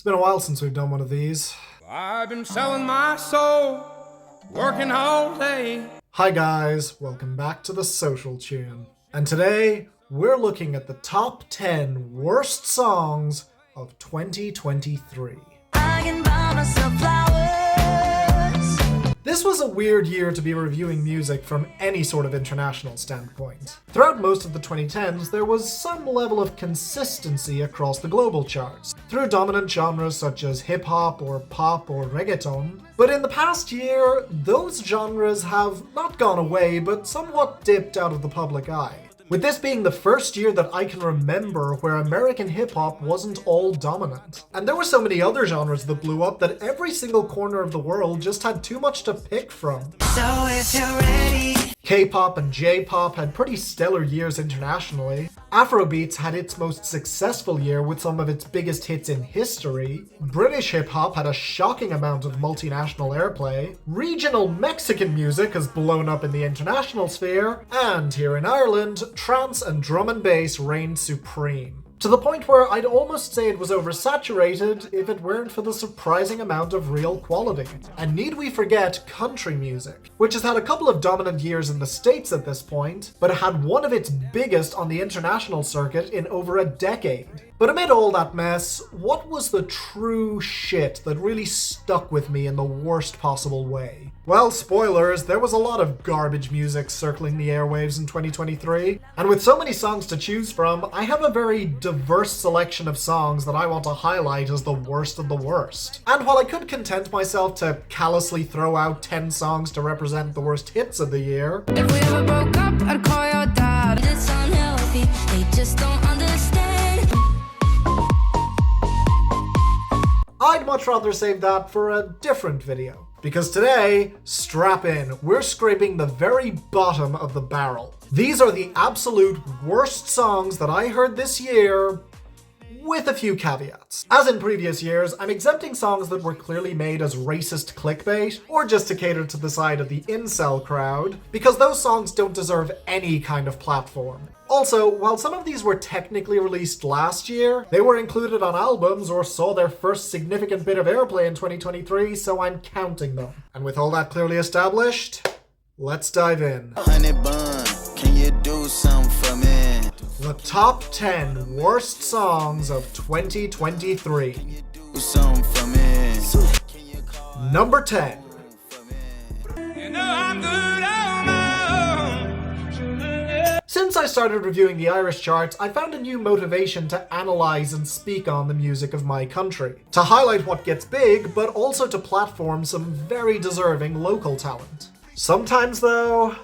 been a while since we've done one of these. I've been selling my soul, working all day. Hi guys, welcome back to The Social Tune. And today, we're looking at the top 10 worst songs of 2023. I can buy myself flowers. This was a weird year to be reviewing music from any sort of international standpoint. Throughout most of the 2010s, there was some level of consistency across the global charts, through dominant genres such as hip-hop or pop or reggaeton. But in the past year, those genres have not gone away, but somewhat dipped out of the public eye. With this being the first year that I can remember where American hip-hop wasn't all dominant. And there were so many other genres that blew up that every single corner of the world just had too much to pick from. So if you're ready. K-pop and J-pop had pretty stellar years internationally. Afrobeats had its most successful year with some of its biggest hits in history. British hip-hop had a shocking amount of multinational airplay. Regional Mexican music has blown up in the international sphere. And here in Ireland, trance and drum and bass reigned supreme. To the point where I'd almost say it was oversaturated if it weren't for the surprising amount of real quality. And need we forget country music, which has had a couple of dominant years in the States at this point, but had one of its biggest on the international circuit in over a decade. But amid all that mess, what was the true shit that really stuck with me in the worst possible way? Well, spoilers, there was a lot of garbage music circling the airwaves in 2023. And with so many songs to choose from, I have a very diverse selection of songs that I want to highlight as the worst of the worst. And while I could content myself to callously throw out 10 songs to represent the worst hits of the year, If we ever broke up, I'd call your dad. It's unhealthy, they just don't understand. I'd much rather save that for a different video. Because today, strap in, we're scraping the very bottom of the barrel. These are the absolute worst songs that I heard this year, with a few caveats. As in previous years, I'm exempting songs that were clearly made as racist clickbait, or just to cater to the side of the incel crowd, because those songs don't deserve any kind of platform. Also, while some of these were technically released last year, they were included on albums or saw their first significant bit of airplay in 2023, so I'm counting them. And with all that clearly established, let's dive in. Honey bun, can you do something for me? The top 10 worst songs of 2023. Do something for me. Number 10. You know I'm good on my own. Since I started reviewing the Irish charts, I found a new motivation to analyze and speak on the music of my country. To highlight what gets big, but also to platform some very deserving local talent. Sometimes though,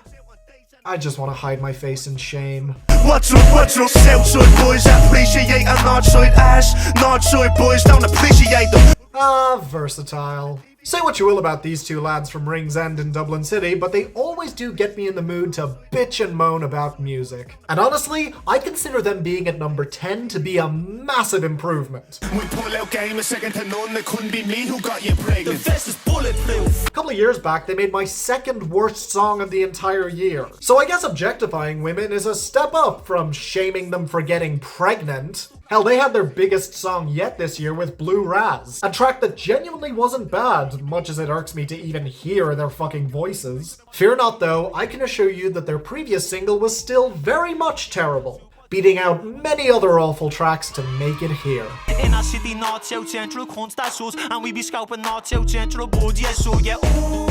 I just want to hide my face in shame. What's up, Southside boys appreciate a Northside ass. Northside boys don't appreciate them. Versatile. Say what you will about these two lads from Ringsend in Dublin City, but they always do get me in the mood to bitch and moan about music. And honestly, I consider them being at number 10 to be a massive improvement. We pull out game a second to none. It couldn't be me who got you pregnant. The vest is bulletproof. A couple of years back, they made my second worst song of the entire year. So I guess objectifying women is a step up from shaming them for getting pregnant. Hell, they had their biggest song yet this year with Blue Raz, a track that genuinely wasn't bad, much as it irks me to even hear their fucking voices. Fear not though, I can assure you that their previous single was still very much terrible, beating out many other awful tracks to make it here. In our city, north, south, central, constant shows, and we be scalping north, south, central, board, yeah, so yeah, ooh,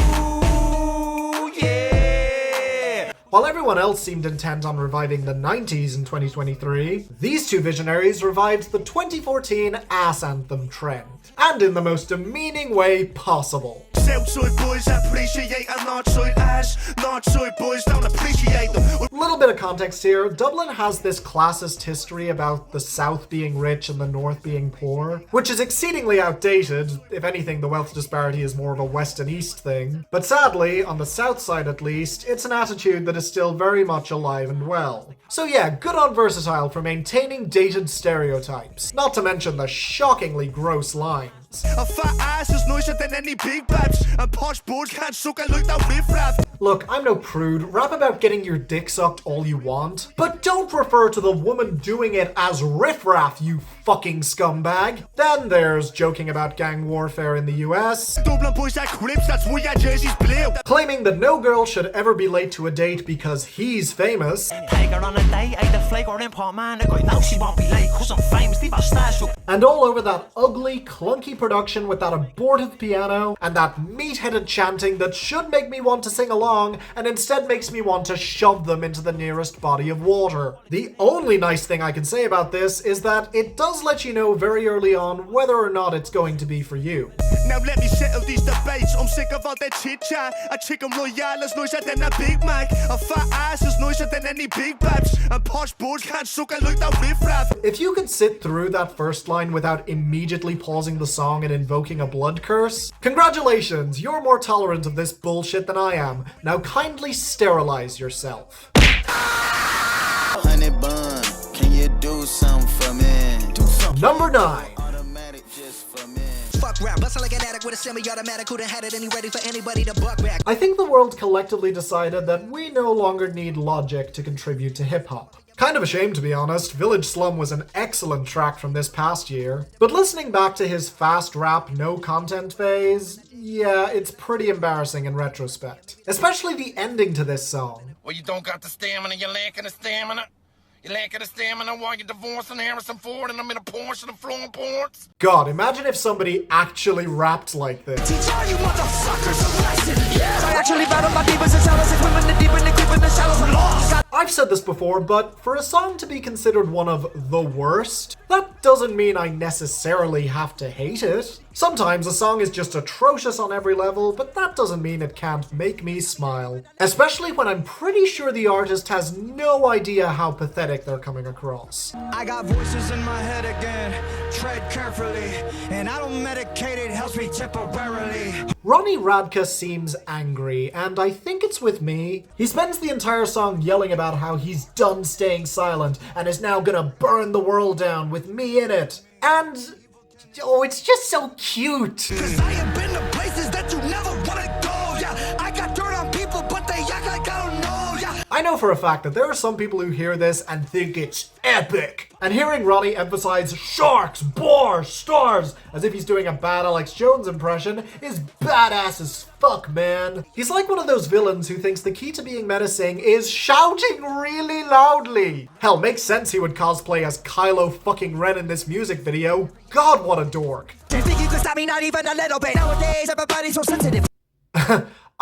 yeah. While everyone else seemed intent on reviving the 90s in 2023, these two visionaries revived the 2014 ass anthem trend, and in the most demeaning way possible. Southside boys appreciate a Northside ass. Northside boys don't appreciate them. Little bit of context here, Dublin has this classist history about the South being rich and the North being poor, which is exceedingly outdated. If anything, the wealth disparity is more of a West and East thing. But sadly, on the South side at least, it's an attitude that is still very much alive and well. So yeah, good on Versatile for maintaining dated stereotypes, not to mention the shockingly gross lines. A fat ass is nicer than any big babs, and posh boys can't suck it like that riff-raff. Look, I'm no prude, rap about getting your dick sucked all you want, but don't refer to the woman doing it as riff-raff, you fucking scumbag. Then there's joking about gang warfare in the US, claiming that no girl should ever be late to a date because he's famous, Take her on a date, ate the flake or import man. I know she won't be late, cause I'm famous, leave her stash. and all over that ugly, clunky production with that abortive piano and that meat-headed chanting that should make me want to sing along and instead makes me want to shove them into the nearest body of water. The only nice thing I can say about this is that it does let you know very early on whether or not it's going to be for you. Now let me settle these debates. I'm sick of all that chit chat. I chick 'em loyales, noiser than a Big Mac. A fat ass is noiser than any big babs. And posh bulls can't suck and look that riff-raff. If you could sit through that first line without immediately pausing the song and invoking a blood curse, congratulations, you're more tolerant of this bullshit than I am. Now kindly sterilize yourself. Honey bun, can you do something for me? Do something. Number 9. Automatic just for me. Fuck rap, bustin' like an addict with a semi-automatic. Who done had it and he ready for anybody to buck back. I think the world collectively decided that we no longer need Logic to contribute to hip-hop. Kind of a shame, to be honest. Village Slum was an excellent track from this past year. But listening back to his fast rap, no content phase, yeah, it's pretty embarrassing in retrospect. Especially the ending to this song. Well, you don't got the stamina, you're lacking the stamina. You're lacking the stamina while you're divorcing Harrison Ford and I'm in a Porsche and I'm flowing ports. God, imagine if somebody actually rapped like this. Teach all you motherfuckers a lesson, yeah. I actually battle my demons and shadows and women the deep and the creep in the shadows and lost. I've said this before, but for a song to be considered one of the worst, that doesn't mean I necessarily have to hate it. Sometimes a song is just atrocious on every level, but that doesn't mean it can't make me smile. Especially when I'm pretty sure the artist has no idea how pathetic they're coming across. I got voices in my head again, tread carefully, and I don't medicate, it helps me temporarily. Ronnie Radke seems angry, and I think it's with me. He spends the entire song yelling about how he's done staying silent and is now gonna burn the world down with me in it. And oh, it's just so cute. Cause I have been to places that you never wanna go, yeah. I got dirt on people, but they act like I don't know, yeah. I know for a fact that there are some people who hear this and think it's epic. And hearing Ronnie emphasize sharks, boars, stars, as if he's doing a bad Alex Jones impression, is badass as fuck, man. He's like one of those villains who thinks the key to being menacing is shouting really loudly. Hell, makes sense he would cosplay as Kylo fucking Ren in this music video. God, what a dork. They think you can stop me, not even a little bit. Nowadays, everybody's so sensitive.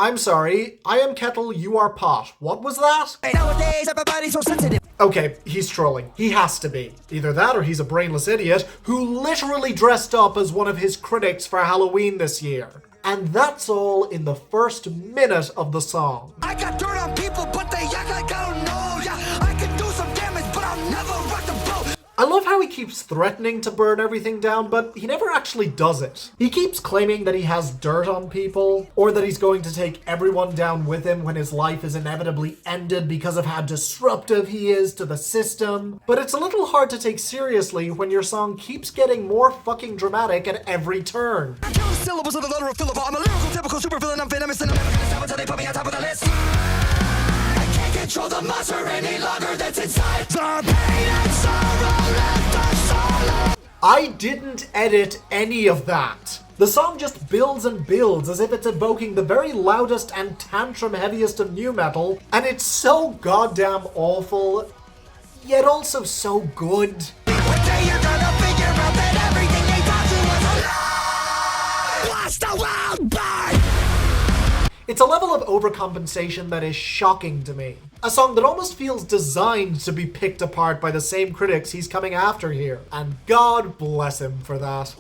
I'm sorry, I am kettle, you are pot. What was that? Nowadays, everybody's so sensitive. Okay, he's trolling. He has to be. Either that or he's a brainless idiot who literally dressed up as one of his critics for Halloween this year. And that's all in the first minute of the song. I got dirt on people, but they act like I don't know, yeah. I can do some damage, but I'll never rock the boat. I love how he keeps threatening to burn everything down, but he never actually does it. He keeps claiming that he has dirt on people, or that he's going to take everyone down with him when his life is inevitably ended because of how disruptive he is to the system. But it's a little hard to take seriously when your song keeps getting more fucking dramatic at every turn. I count the syllables of the letter of Philip. I'm a lyrical, typical supervillain. I'm venomous and I'm never gonna stop until they put me on top of the list. I can't control the monster any longer that's inside. The pain and sorrow left us solo. I didn't edit any of that. The song just builds and builds as if it's evoking the very loudest and tantrum heaviest of nu metal, and it's so goddamn awful, yet also so good. One day you're gonna figure out that everything they taught you was a lie. Watch the world burn. It's a level of overcompensation that is shocking to me. A song that almost feels designed to be picked apart by the same critics he's coming after here, and God bless him for that.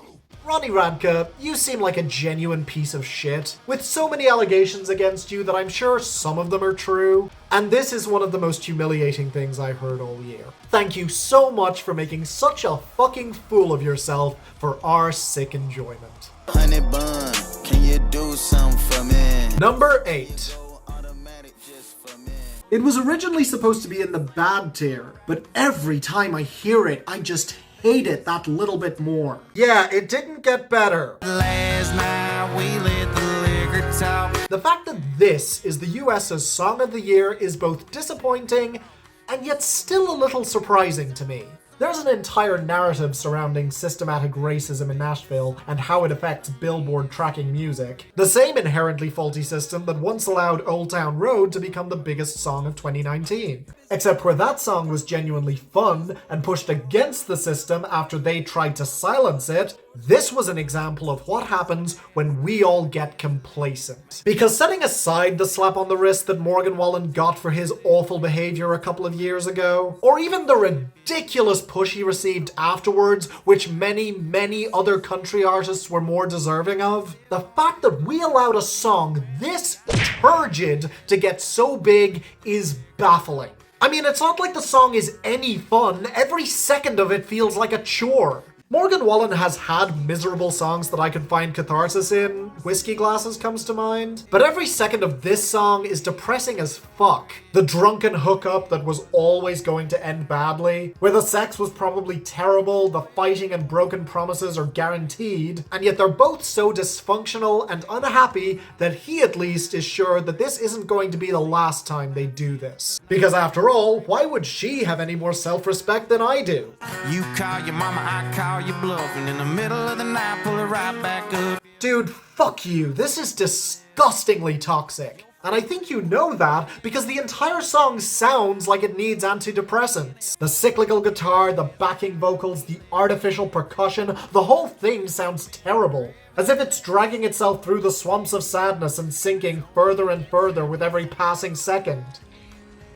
Ronnie Radke, you seem like a genuine piece of shit, with so many allegations against you that I'm sure some of them are true, and this is one of the most humiliating things I've heard all year. Thank you so much for making such a fucking fool of yourself for our sick enjoyment. Honey bun, can you do something for me? Number 8. Automatic just for me. It was originally supposed to be in the bad tier, but every time I hear it, I just hate it that little bit more. Yeah, it didn't get better. Last night we let the liquor talk. The fact that this is the US's Song of the Year is both disappointing and yet still a little surprising to me. There's an entire narrative surrounding systematic racism in Nashville and how it affects Billboard tracking music. The same inherently faulty system that once allowed Old Town Road to become the biggest song of 2019. Except where that song was genuinely fun and pushed against the system after they tried to silence it, this was an example of what happens when we all get complacent. Because setting aside the slap on the wrist that Morgan Wallen got for his awful behavior a couple of years ago, or even the ridiculous push he received afterwards, which many other country artists were more deserving of, the fact that we allowed a song this turgid to get so big is baffling. I mean, it's not like the song is any fun. Every second of it feels like a chore. Morgan Wallen has had miserable songs that I can find catharsis in. Whiskey Glasses comes to mind. But every second of this song is depressing as fuck. The drunken hookup that was always going to end badly, where the sex was probably terrible, the fighting and broken promises are guaranteed, and yet they're both so dysfunctional and unhappy that he at least is sure that this isn't going to be the last time they do this. Because after all, why would she have any more self-respect than I do? You call your mama, I call you bluff, and in the middle of the night, pull it right back up. Dude, fuck you. This is disgustingly toxic. And I think you know that because the entire song sounds like it needs antidepressants. The cyclical guitar, the backing vocals, the artificial percussion, the whole thing sounds terrible. As if it's dragging itself through the swamps of sadness and sinking further and further with every passing second.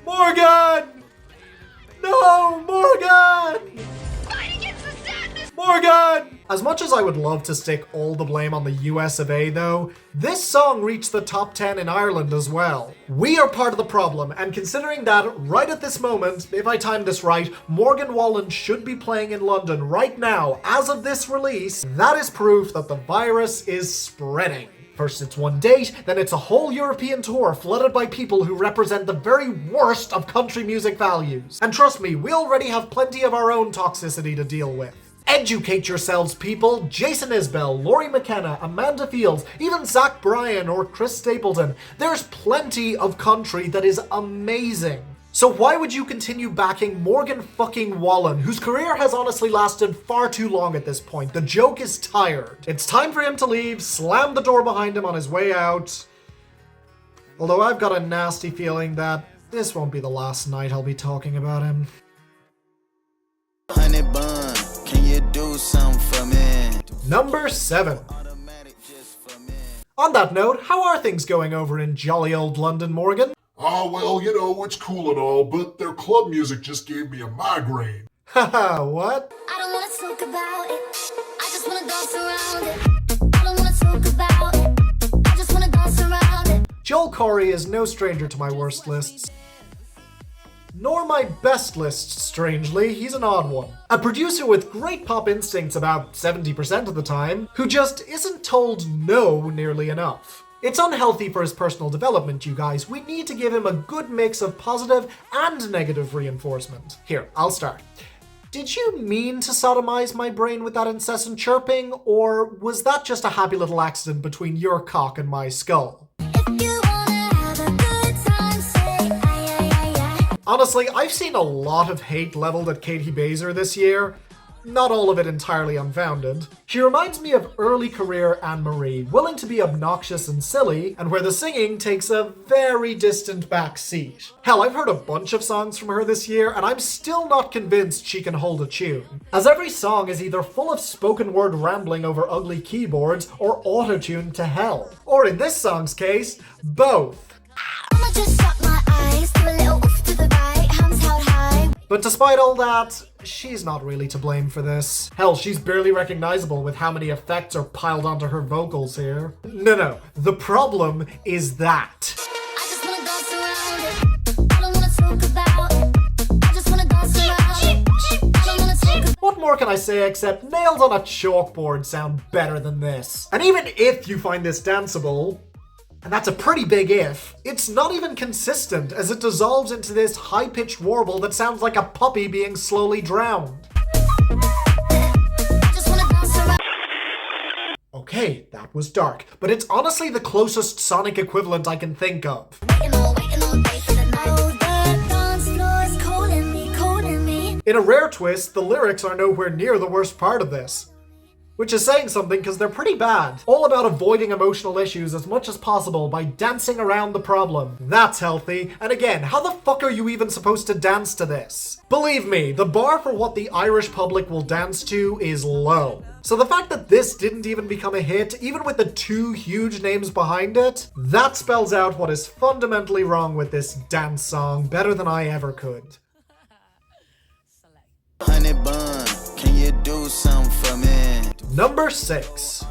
Morgan! No, Morgan! Morgan! As much as I would love to stick all the blame on the US of A though, this song reached the top 10 in Ireland as well. We are part of the problem, and considering that right at this moment, if I timed this right, Morgan Wallen should be playing in London right now, as of this release, that is proof that the virus is spreading. First it's one date, then it's a whole European tour flooded by people who represent the very worst of country music values. And trust me, we already have plenty of our own toxicity to deal with. Educate yourselves, people. Jason Isbell, Laurie McKenna, Amanda Fields, even Zach Bryan or Chris Stapleton. There's plenty of country that is amazing. So why would you continue backing Morgan fucking Wallen, whose career has honestly lasted far too long at this point? The joke is tired. It's time for him to leave, slam the door behind him on his way out. Although I've got a nasty feeling that this won't be the last night I'll be talking about him. Honey bun, can you do something for me? Number 7. On that note, how are things going over in jolly old London, Morgan? Oh, well, you know, it's cool and all, but their club music just gave me a migraine. Haha, what? I don't wanna talk about it. I just wanna dance around it. I don't wanna talk about it. I just wanna dance around it. Joel Corry is no stranger to my worst lists. Nor my best lists, strangely. He's an odd one. A producer with great pop instincts about 70% of the time, who just isn't told no nearly enough. It's unhealthy for his personal development, you guys. We need to give him a good mix of positive and negative reinforcement. Here, I'll start. Did you mean to sodomize my brain with that incessant chirping, or was that just a happy little accident between your cock and my skull? If you wanna have a good time, say aye, aye, aye, aye. Honestly, I've seen a lot of hate leveled at Katie Baser this year. Not all of it entirely unfounded. She reminds me of early career Anne-Marie, willing to be obnoxious and silly, and where the singing takes a very distant back seat. Hell, I've heard a bunch of songs from her this year, and I'm still not convinced she can hold a tune. As every song is either full of spoken word rambling over ugly keyboards, or auto-tuned to hell. Or in this song's case, both. I'ma just shut my eyes, do a little oof to the right, hands held high. But despite all that, she's not really to blame for this. Hell, she's barely recognizable with how many effects are piled onto her vocals here. No, the problem is that. I just wanna dance around it. I don't wanna talk about it. I just wanna dance around it. I don't wanna talk about What more can I say except nails on a chalkboard sound better than this? And even if you find this danceable, and that's a pretty big if, it's not even consistent as it dissolves into this high-pitched warble that sounds like a puppy being slowly drowned. I just wanna dance around. Okay, that was dark, but it's honestly the closest sonic equivalent I can think of. Waiting all day for the night. Oh, the dance floor is calling me, calling me. In a rare twist, the lyrics are nowhere near the worst part of this. Which is saying something because they're pretty bad. All about avoiding emotional issues as much as possible by dancing around the problem. That's healthy. And again, how the fuck are you even supposed to dance to this? Believe me, the bar for what the Irish public will dance to is low. So the fact that this didn't even become a hit, even with the two huge names behind it, that spells out what is fundamentally wrong with this dance song better than I ever could. Honey bun, can you do something for me? Number 6.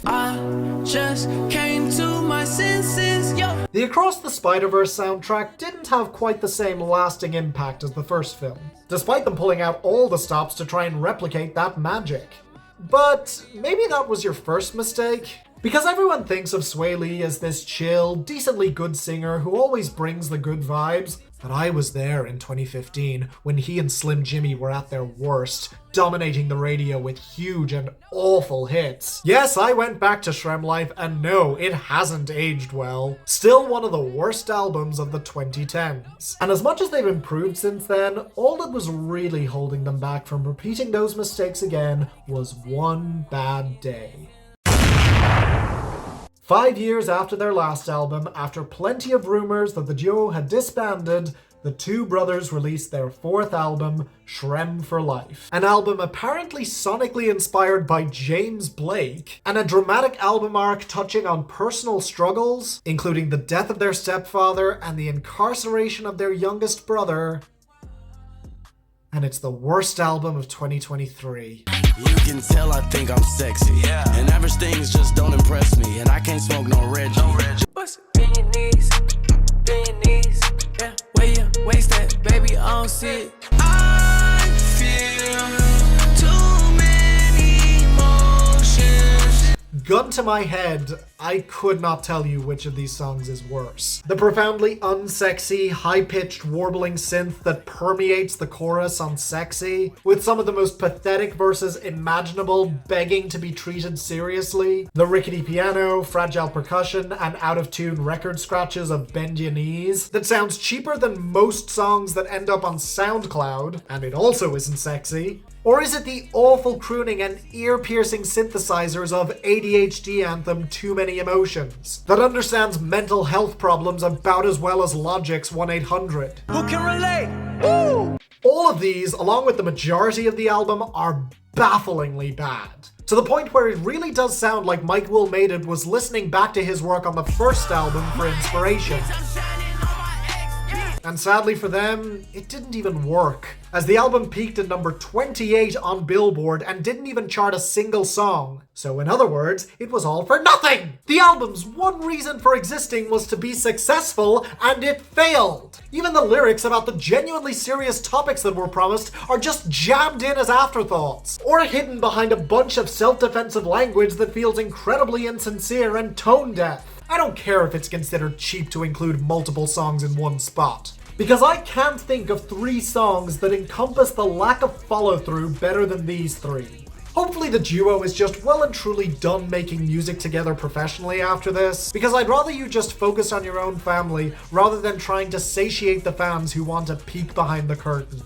I just came to my senses, yo. The Across the Spider-Verse soundtrack didn't have quite the same lasting impact as the first film, despite them pulling out all the stops to try and replicate that magic. But maybe that was your first mistake? Because everyone thinks of Sway Lee as this chill, decently good singer who always brings the good vibes, but I was there in 2015 when he and Slim Jimmy were at their worst, dominating the radio with huge and awful hits. Yes, I went back to Shrem Life, and no, it hasn't aged well. Still one of the worst albums of the 2010s. And as much as they've improved since then, all that was really holding them back from repeating those mistakes again was one bad day. 5 years after their last album, after plenty of rumors that the duo had disbanded, the two brothers released their fourth album, Shrem for Life. An album apparently sonically inspired by James Blake, and a dramatic album arc touching on personal struggles, including the death of their stepfather and the incarceration of their youngest brother. And it's the worst album of 2023. You can tell I think I'm sexy. Yeah. And average things just don't impress me. And I can't smoke no Reggie. What's in your knees? In your knees. Yeah. Where you waist at, baby? I don't see it. I feel too many emotions. Gun to my head, I could not tell you which of these songs is worse. The profoundly unsexy, high-pitched warbling synth that permeates the chorus on Sexy, with some of the most pathetic verses imaginable begging to be treated seriously, the rickety piano, fragile percussion, and out-of-tune record scratches of Bend Ya Knees that sounds cheaper than most songs that end up on SoundCloud, and it also isn't sexy. Or is it the awful crooning and ear-piercing synthesizers of ADHD anthem Too Many Emotions that understands mental health problems about as well as Logic's 1-800? Who can relate? Woo! All of these, along with the majority of the album, are bafflingly bad. To the point where it really does sound like Mike Will Made It was listening back to his work on the first album for inspiration. And sadly for them, it didn't even work, as the album peaked at number 28 on Billboard and didn't even chart a single song. So in other words, it was all for nothing! The album's one reason for existing was to be successful, and it failed! Even the lyrics about the genuinely serious topics that were promised are just jammed in as afterthoughts, or hidden behind a bunch of self-defensive language that feels incredibly insincere and tone-deaf. I don't care if it's considered cheap to include multiple songs in one spot, because I can't think of 3 songs that encompass the lack of follow-through better than these 3. Hopefully the duo is just well and truly done making music together professionally after this, because I'd rather you just focus on your own family rather than trying to satiate the fans who want a peek behind the curtain.